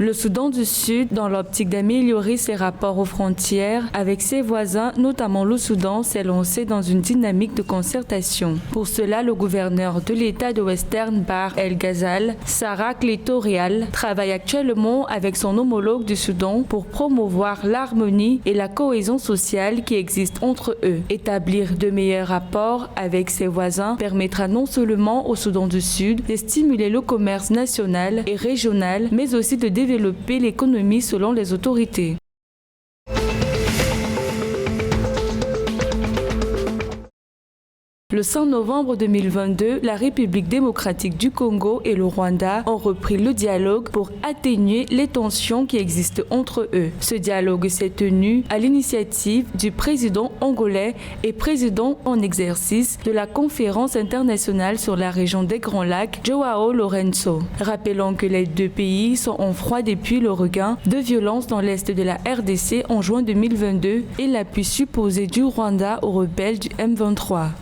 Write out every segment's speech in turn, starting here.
Le Soudan du Sud, dans l'optique d'améliorer ses rapports aux frontières avec ses voisins, notamment le Soudan, s'est lancé dans une dynamique de concertation. Pour cela, le gouverneur de l'État de Western Bahr El Ghazal, Sarah Cléto-Réal, travaille actuellement avec son homologue du Soudan pour promouvoir l'harmonie et la cohésion sociale qui existent entre eux. Établir de meilleurs rapports avec ses voisins permettra non seulement au Soudan du Sud de stimuler le commerce national et régional, mais aussi de développer l'économie selon les autorités. Le 5 novembre 2022, la République démocratique du Congo et le Rwanda ont repris le dialogue pour atténuer les tensions qui existent entre eux. Ce dialogue s'est tenu à l'initiative du président angolais et président en exercice de la conférence internationale sur la région des Grands Lacs, Joao Lourenço. Rappelons que les deux pays sont en froid depuis le regain de violence dans l'est de la RDC en juin 2022 et l'appui supposé du Rwanda aux rebelles du M23.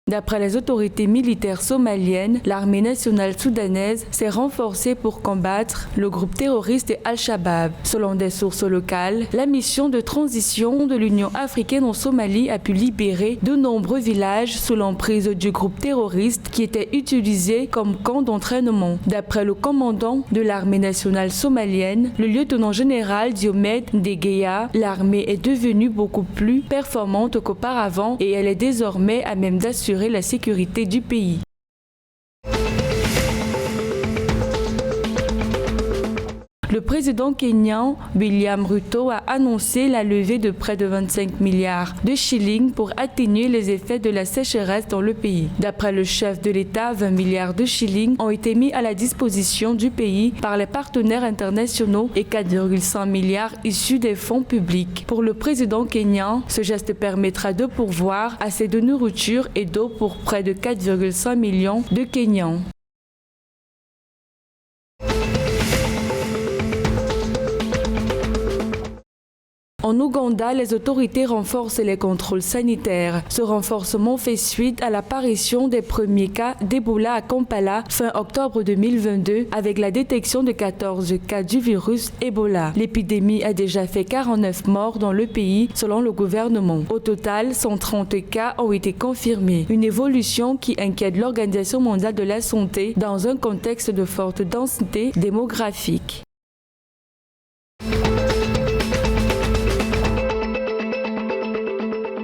D'après les autorités militaires somaliennes, l'armée nationale soudanaise s'est renforcée pour combattre le groupe terroriste Al-Shabaab. Selon des sources locales, la mission de transition de l'Union africaine en Somalie a pu libérer de nombreux villages sous l'emprise du groupe terroriste qui était utilisé comme camp d'entraînement. D'après le commandant de l'armée nationale somalienne, le lieutenant-général Diomed Ndegeya, l'armée est devenue beaucoup plus performante qu'auparavant et elle est désormais à même d'assurer la sécurité du pays. Le président kényan William Ruto a annoncé la levée de près de 25 milliards de shillings pour atténuer les effets de la sécheresse dans le pays. D'après le chef de l'État, 20 milliards de shillings ont été mis à la disposition du pays par les partenaires internationaux et 4,5 milliards issus des fonds publics. Pour le président kényan, ce geste permettra de pourvoir assez de nourriture et d'eau pour près de 4,5 millions de Kenyans. En Ouganda, les autorités renforcent les contrôles sanitaires. Ce renforcement fait suite à l'apparition des premiers cas d'Ebola à Kampala fin octobre 2022 avec la détection de 14 cas du virus Ebola. L'épidémie a déjà fait 49 morts dans le pays selon le gouvernement. Au total, 130 cas ont été confirmés. Une évolution qui inquiète l'Organisation mondiale de la santé dans un contexte de forte densité démographique.